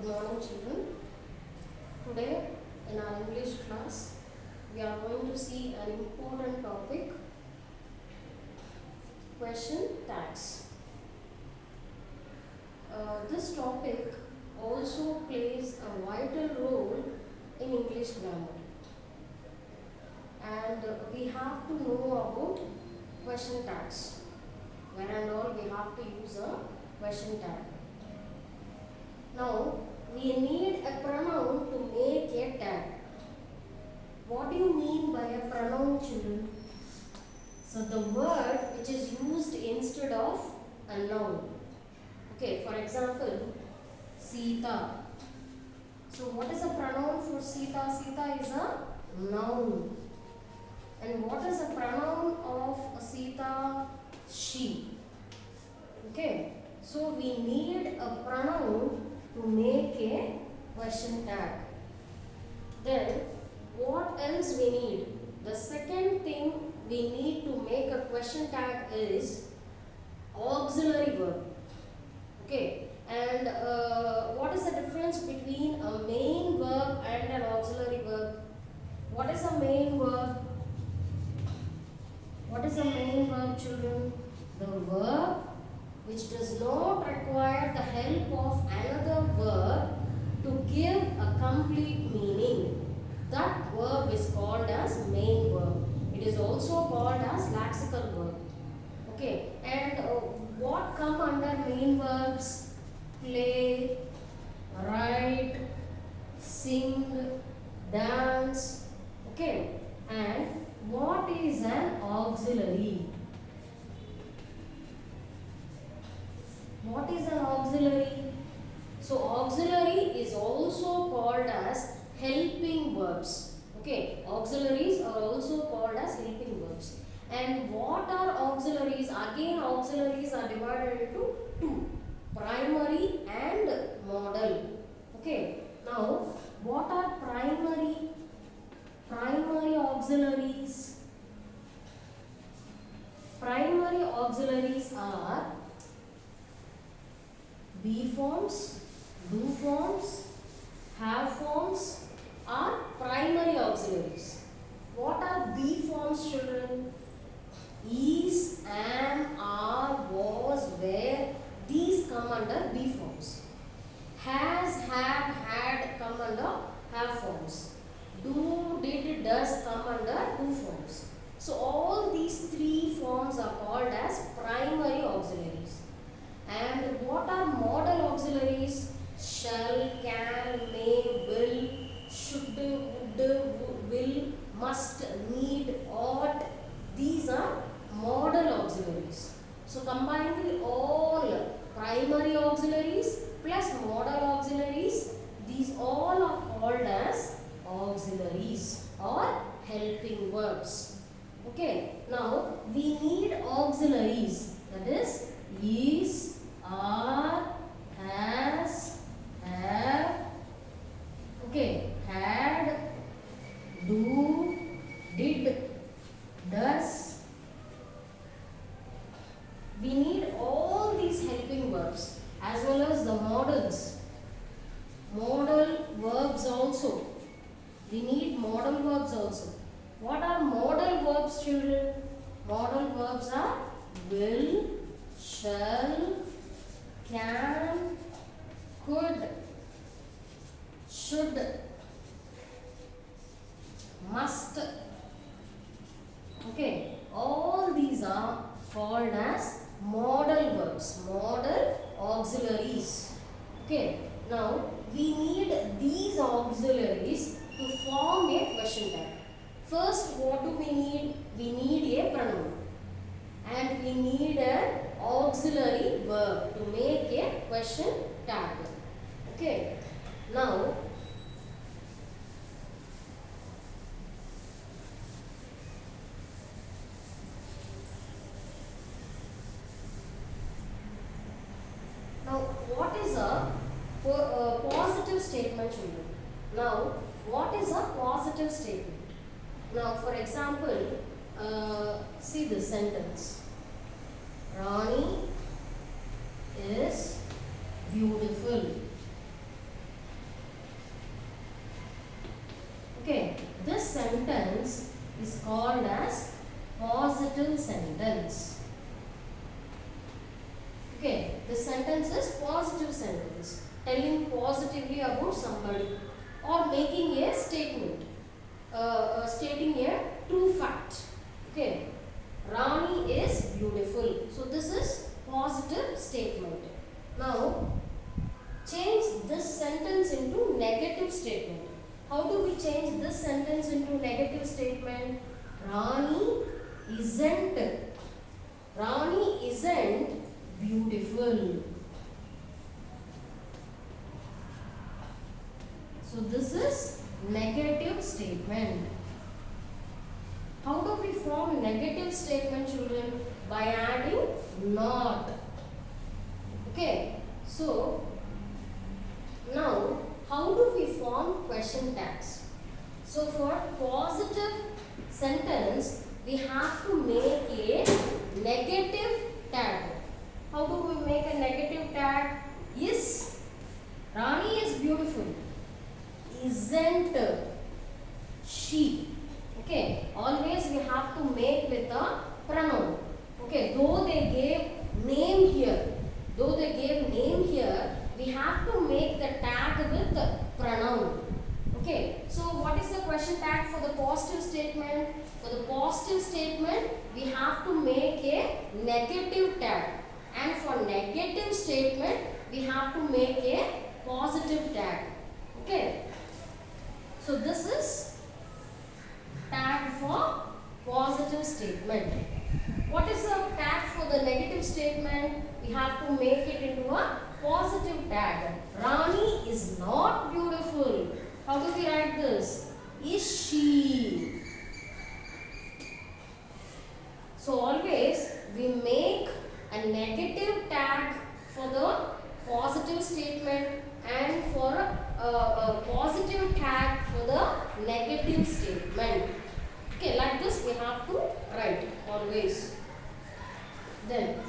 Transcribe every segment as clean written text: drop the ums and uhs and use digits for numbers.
Good morning, children. Today in our English class, we are going to see an important topic, question tags. This topic also plays a vital role in English grammar, and we have to know about question tags. Where and all we have to use a question tag. Now, we need a pronoun to make a tag. What do you mean by a pronoun, children? So, the word which is used instead of a noun. Okay, for example, Sita. So, what is a pronoun for Sita? Sita is a noun. And what is a pronoun of Sita? She. Okay, so we need a pronoun to make a question tag. Then what else we need? The second thing we need to make a question tag is auxiliary verb. Okay, and what is the difference between a main verb and an auxiliary verb? What is a main verb? What is a main verb, children? The verb which does not require the help of another verb to give a complete meaning. That verb is called as main verb. It is also called as lexical verb. Okay, and what come under main verbs? Play, write, sing, dance. Okay, and what is an auxiliary? What is an auxiliary? So auxiliary is also called as helping verbs. Okay, auxiliaries are also called as helping verbs. And what are auxiliaries? Again, auxiliaries are divided into two, primary and modal. Okay, now what are primary auxiliaries? Primary auxiliaries are be forms, do forms, have forms are primary auxiliaries. What are be forms, children? Is, am, are, was, were, these come under be forms. Has, have, had come under have forms. Do, did, does come under do forms. So all these three forms are called as primary auxiliaries. And what are modal auxiliaries? Shall, can, may, will, should, would, will, must, need, ought. These are modal auxiliaries. So combined all primary auxiliaries plus modal auxiliaries, these all are called as auxiliaries or helping verbs. Okay, now we need auxiliaries, that is, are, has, have, okay, had, do, did, does. We need all these helping verbs as well as the modals. Modal verbs also. We need modal verbs also. What are modal verbs, children? Modal verbs are will, shall, can, could, should, must. Okay, all these are called as modal verbs, modal auxiliaries. Okay, now we need these auxiliaries to form a question tag. First, what do we need? We need a pronoun and we need an auxiliary verb to make a question tag. Okay, now what is a positive statement, children? Now, what is a positive statement? Now, for example, see the sentence. Rani is beautiful. Okay, this sentence is called as positive sentence. Okay, this sentence is positive sentence, telling positively about somebody or making a statement, stating a true fact. Okay, Rani is beautiful. So this is positive statement. Now change this sentence into negative statement. How do we change this sentence into negative statement? Rani isn't beautiful. So this is negative statement. How do we form negative statement, children? By adding not. Okay, so now how do we form question tags? So for positive sentence, we have to make a negative tag. How do we make a negative tag? Is Rani is beautiful. Isn't she? Okay, always we have to make with a pronoun. Okay, though they gave name here, we have to make the tag with the pronoun. Okay, so what is the question tag for the positive statement? For the positive statement, we have to make a negative tag, and for negative statement, we have to make a positive tag. Okay, so this is tag for positive statement. What is the tag for the negative statement? We have to make it into a positive tag. Rani is not beautiful. How do we write this? Is she? So always we make a negative tag for the positive statement and for a positive tag for the negative statement. Okay, like this we have to write always. Then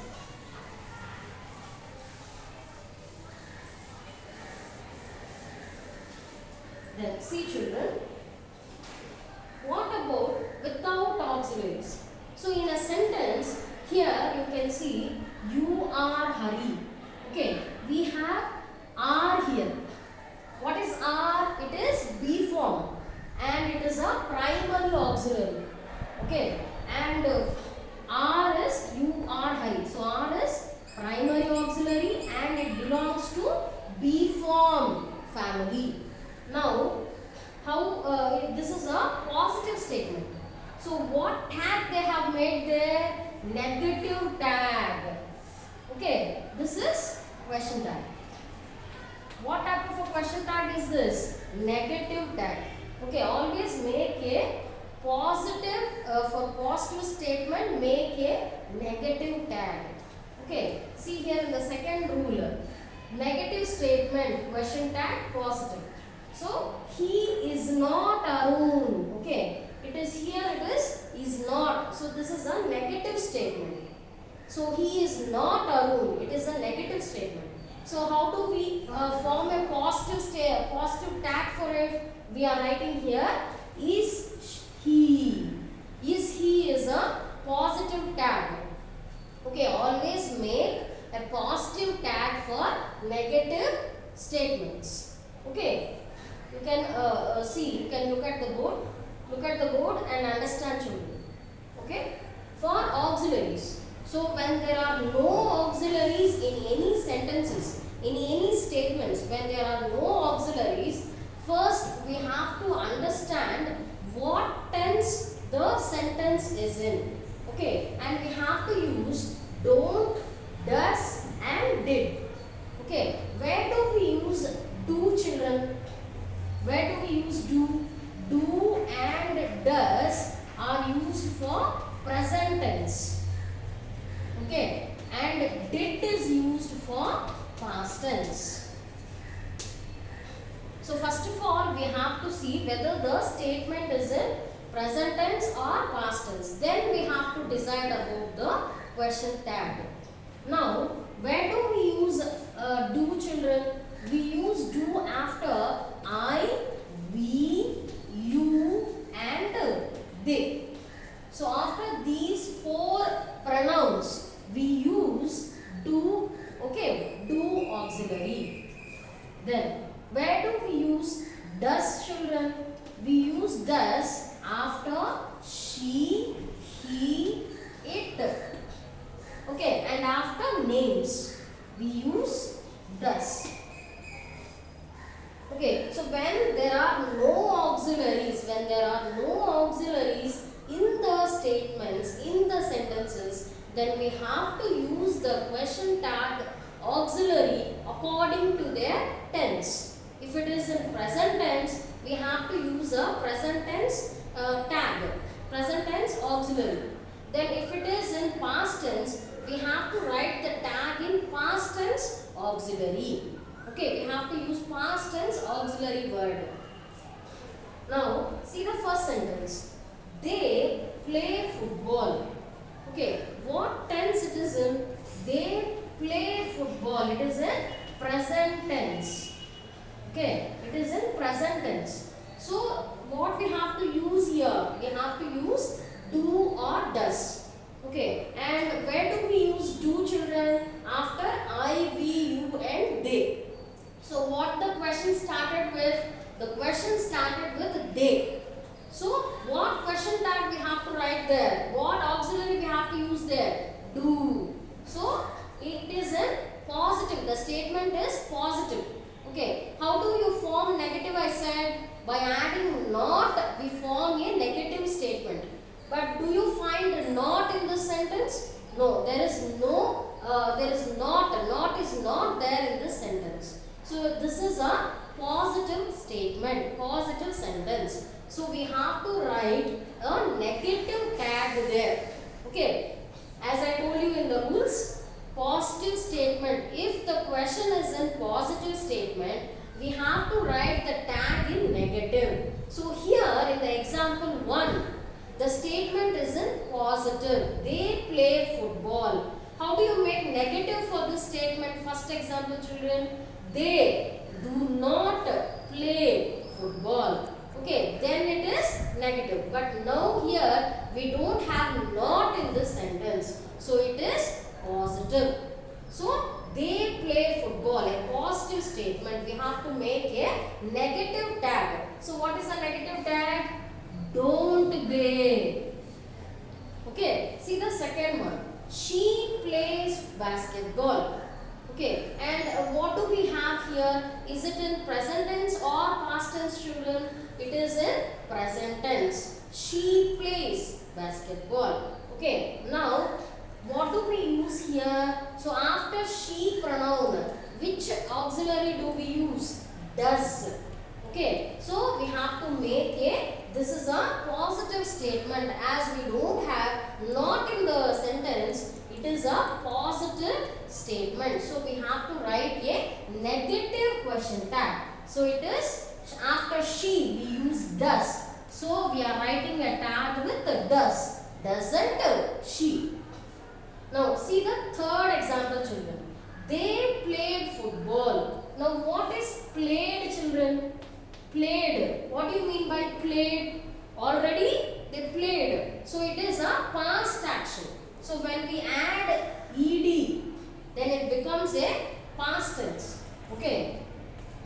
see, children, what about without auxiliaries? So in a sentence here you can see you are Hari. Okay, we have are here. What is are? It is be form and it is a primary auxiliary. Okay, and are is you are Hari. So are is primary auxiliary and it belongs to be form family. Now, how this is a positive statement. So what tag they have made there? Negative tag. Okay, this is question tag. What type of a question tag is this? Negative tag. Okay, always make a positive, for positive statement, make a negative tag. Okay, see here in the second rule, negative statement, question tag, positive. So, he is not Arun. Okay, it is here, it is not. So, this is a negative statement. So, he is not Arun. It is a negative statement. So, how do we form a positive tag for it? We are writing here, is he. Is he is a positive tag. Okay, always make a positive tag for negative statements. Okay. You can see, you can look at the board and understand, children. Okay, for auxiliaries, so when there are no auxiliaries in any sentences, in any statements, when there are no auxiliaries, first we have to understand what tense the sentence is in. Okay, and we have to use don't, does and did. Okay, where do we use do, children? Where do we use do? Do and does are used for present tense. Okay, and did is used for past tense. So first of all, we have to see whether the statement is in present tense or past tense. Then we have to decide about the question tag. Now, where do we use do, children? We use do after I, we, you, they. So after these four pronouns, we use do, okay, do auxiliary. Then where do we use does, children? We use does after she, he, it. Okay, and after names we use does. Okay, so when there are no auxiliaries, in the statements, in the sentences, then we have to use the question tag auxiliary according to their tense. If it is in present tense, we have to use a present tense tag, present tense auxiliary. Then if it is in past tense, we have to write the tag in past tense auxiliary. Okay, we have to use past tense auxiliary word. Now, see the first sentence. They play football. Okay, what tense it is in? They play football. It is in present tense. Okay, it is in present tense. So, what we have to use here? We have to use do or does. Okay, and where do we use do, children? After I, we, you and they. So what the question started with? The question started with they. So what question tag we have to write there? What auxiliary we have to use there? Do. So it is in positive. The statement is positive. Okay. How do you form negative? I said by adding not, we form a negative statement. But do you find not in this sentence? No, there is no, there is not. Not is not there in this sentence. So this is a positive statement, positive sentence. So we have to write a negative tag there. Okay. As I told you in the rules, positive statement. If the question is in positive statement, we have to write the tag in negative. So here in the example 1, the statement is in positive. They play football. How do you make negative for this statement? First example, children. They do not play football. Okay, then it is negative. But now here we don't have not in this sentence. So it is positive. So they play football. A positive statement. We have to make a negative tag. So what is a negative tag? Don't they. Okay, see the second one. She plays basketball. Okay, and what do we have here? Is it in present tense or past tense, children? It is in present tense. She plays basketball. Okay, now what do we use here? So after she pronoun, which auxiliary do we use? Does. Okay, so we have to make this is a positive statement as we don't have not in the sentence. It is a positive statement. So we have to write a negative question tag. So it is after she we use does. So we are writing a tag with does. Doesn't she. Now see the third example, children. They played football. Now what is played, children? Played. What do you mean by played? Already they played. So it is a past action. So when we add ed, then it becomes a past tense. Okay.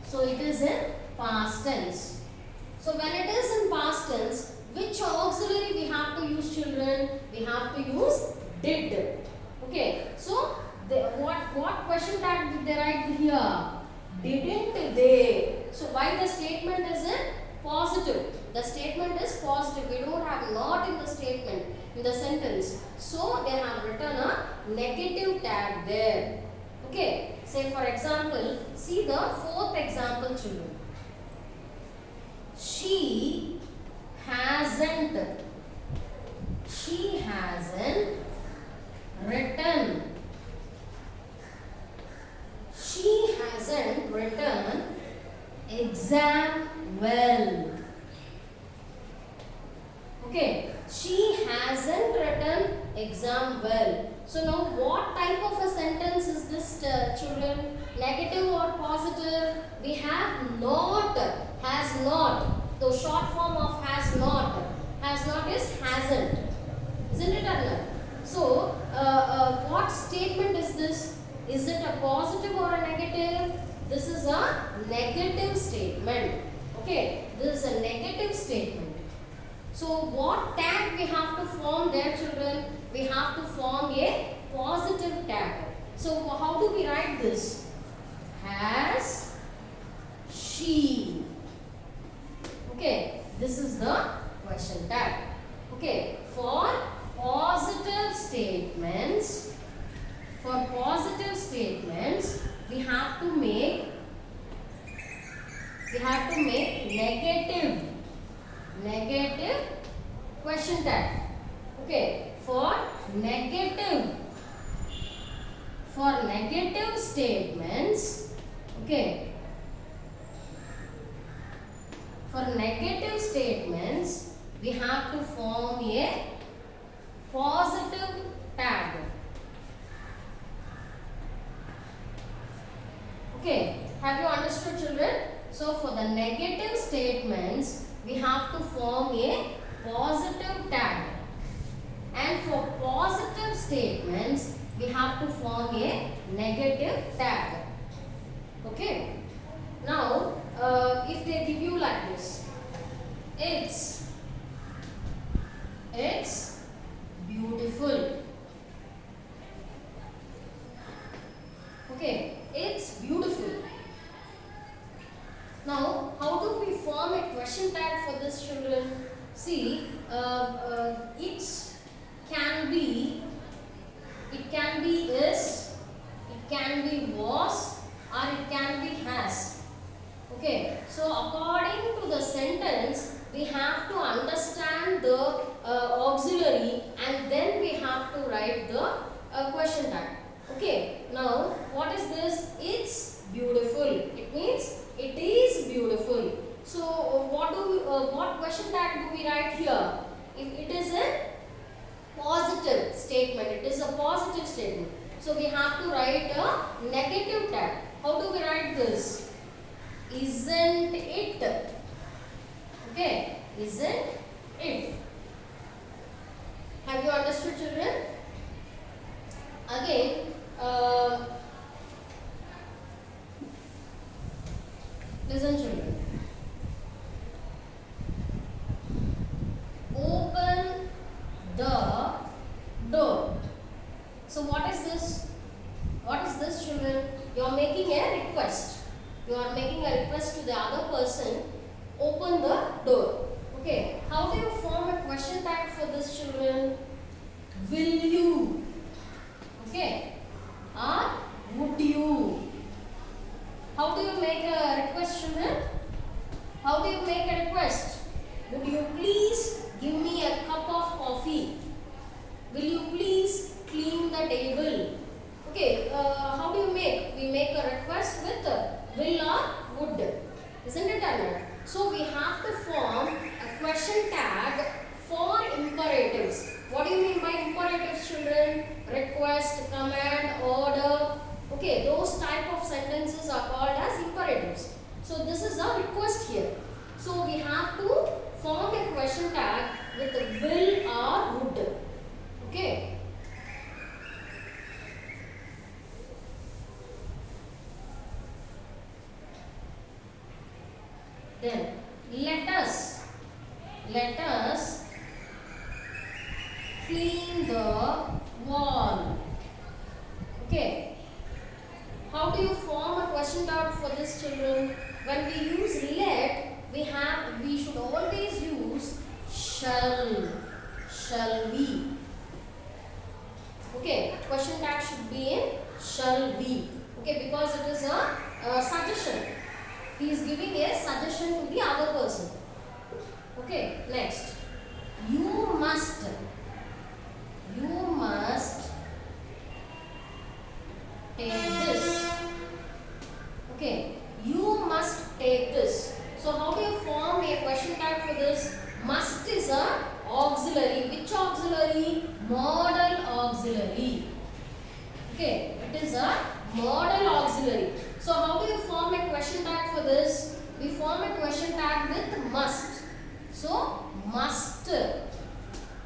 So it is in past tense. So when it is in past tense, which auxiliary we have to use, children? We have to use did. Okay. So what question tag did they write here? Didn't they? So why the statement is in positive? The statement is positive. We don't have not in the statement, in the sentence. So they have written a negative tag there. Okay. Say for example, see the fourth example, children. She hasn't written. She hasn't written exam well. Okay, she hasn't written exam well. So now what type of a sentence is this, children? Negative or positive? We have not, has not. The short form of has not. Has not is statement. Okay, this is a negative statement. So what tag we have to form there, children? We have to form a positive tag. So how do we write this? Has she. Okay, this is the question tag. Okay, for positive statements, we have to make negative question tag. Okay, for negative statements, okay, for negative statements we have to form a positive tag. Okay, have you understood, children? So for the negative statements we have to form a positive tag, and for positive statements we have to form a negative tag. Okay, now if they give you like this, it's beautiful. Okay, it's beautiful. Now how do we form a question tag for this, children? See, it can be is, it can be was, or it can be has. Okay, so according to the sentence we have to understand the auxiliary, and then we have to write the question tag. Okay, now what is this? It's beautiful. It means it is beautiful. So what question tag do we write here? If it is a positive statement, it is a positive statement. So we have to write a negative tag. How do we write this? Isn't it? Okay, isn't it? Have you understood, children? Again, listen, children. Open the door. So what is this? What is this, children? You are making a request. You are making a request to the other person. Open the door. Okay. How do you form a question tag for this, children? Will you? Okay. Or would you? How do you make a request, children? How do you make a request? Would you please give me a cup of coffee? Will you please clean the table? Okay, how do you make? We make a request with will or would. Isn't it, Anna? So we have to form a question tag for imperatives. What do you mean by imperatives, children? Request, command, order. Okay, those type of sentences are called as imperatives. So this is a request here. So we have to form a question tag with will or would. Okay. Then let us clean the wall. Okay. How do you form a question tag for this, children? When we use let, we should always use shall we. Okay, question tag should be in shall be. Okay, because it is a suggestion. He is giving a suggestion to the other person. Okay, next. You must take this. Okay, you must take this. So how do you form a question tag for this? Must is a auxiliary. Which auxiliary? Modal auxiliary. Okay, it is a modal auxiliary. So how do you form a question tag for this? We form a question tag with must. So must.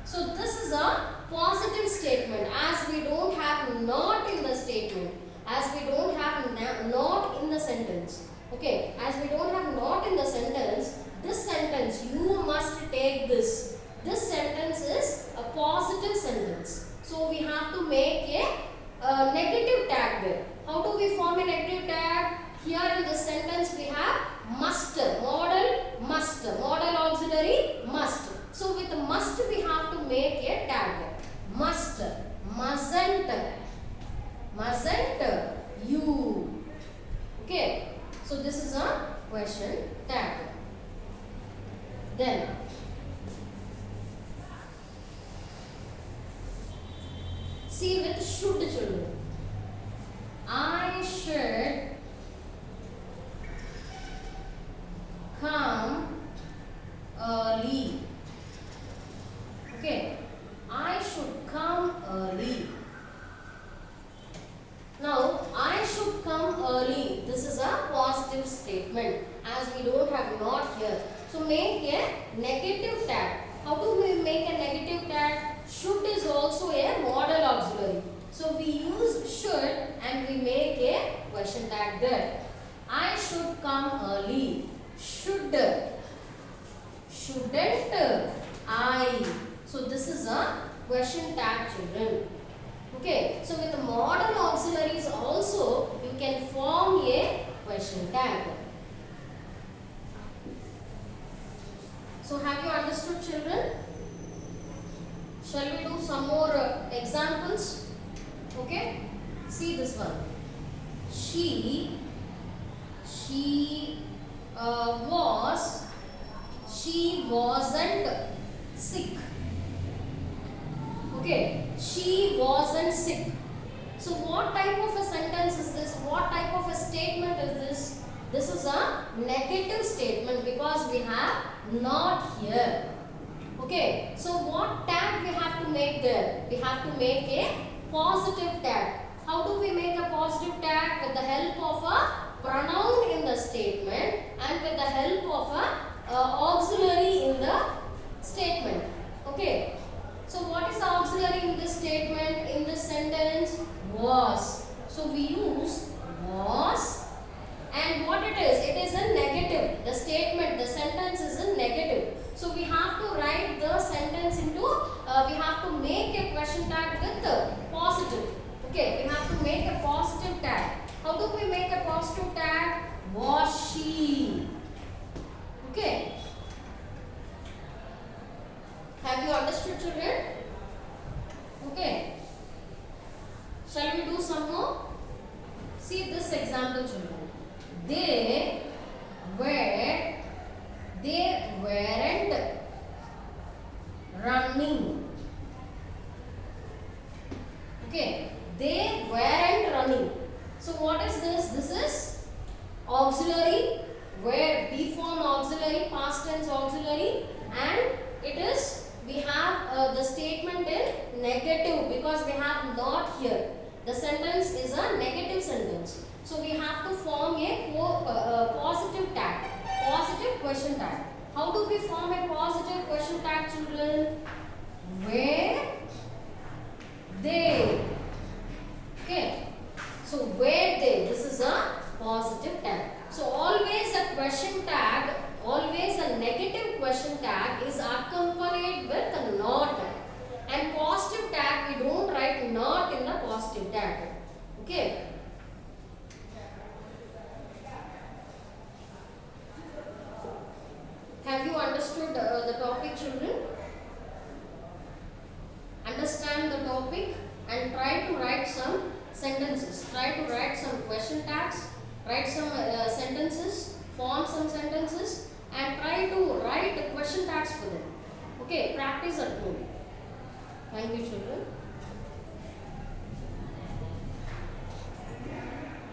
So this is a positive statement, as we don't have not in the statement, as we don't have not in the sentence. Okay, as we don't have not in the sentence, this sentence you must take this. This sentence is a positive sentence. So we have to make a negative tag there. How do we form a negative tag? Here in this sentence we have must, model auxiliary must. So with must we have to make a tag. Must, mustn't, you. Okay. So this is a question tag. Then see with should children. I should come early. Okay. I should come early. Now, I should come early. This is a positive statement as we don't have not here. So, make a negative tag. How do we make a negative tag? Should is also a model auxiliary. So, we use should and we make a question tag there. I should come early. Should. Shouldn't I? So, this is a question tag, children. Okay, so with the model auxiliaries also you can form a question tag. So have you understood, children? Shall we do some more examples? Okay, see this one. She wasn't sick. Okay, she wasn't sick. So what type of a sentence is this? What type of a statement is this? This is a negative statement because we have not here. Okay, so what tag we have to make there? We have to make a positive tag. How do we make a positive tag? With the help of a pronoun in the statement and with the help of a auxiliary in the statement. Okay. So what is the auxiliary in this statement, in this sentence? Was. So we use was, and what it is a negative. The statement, the sentence is a negative. So we have to write the sentence into, we have to make a question tag with positive. Okay, we have to make a positive tag. How do we make a positive tag? Was she. Okay. Have you understood, children? Okay. Shall we do some more? See this example, children. They weren't running. Okay. They weren't running. So what is this? This is auxiliary, where be form auxiliary, past tense auxiliary, and it is, we have the statement in negative because we have not here. The sentence is a negative sentence. So we have to form a positive tag, positive question tag. How do we form a positive question tag, children? Where they. Okay. So where they. This is a positive tag. So always a question tag, always a negative question tag is accompanied with a not. And positive tag, we don't write not in the positive tag. Okay. Have you understood the topic, children? Understand the topic and try to write some sentences. Try to write some question tags, write some sentences, form some sentences, and try to write question tags for them. Okay, practice at home. Thank you, children.